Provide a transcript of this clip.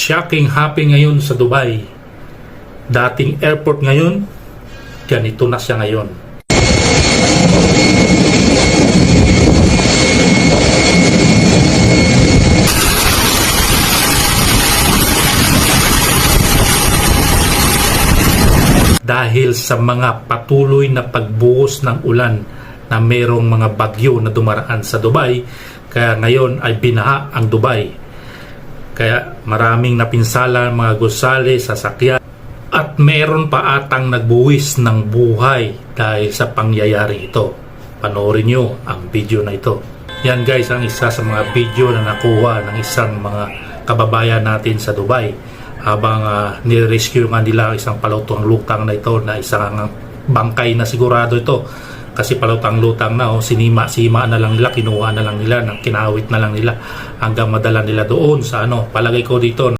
Shocking happy ngayon sa Dubai. Dating airport ngayon, ganito na siya ngayon. Dahil sa mga patuloy na pagbuhos ng ulan na mayroong mga bagyo na dumaraan sa Dubai, kaya ngayon ay binaha ang Dubai. Kaya maraming napinsala mga gusali, sasakyan, at meron pa atang nagbuwis ng buhay dahil sa pangyayari ito. Panoorin nyo ang video na ito. Yan guys, ang isa sa mga video na nakuha ng isang mga kababayan natin sa Dubai habang nirescue nga nila isang palutang-lutang na ito, na isang bangkay na sigurado ito kasi palutang-lutang na, sima na lang nila, kinuha na lang nila, kinawit na lang nila hanggang madala nila doon sa palagay ko dito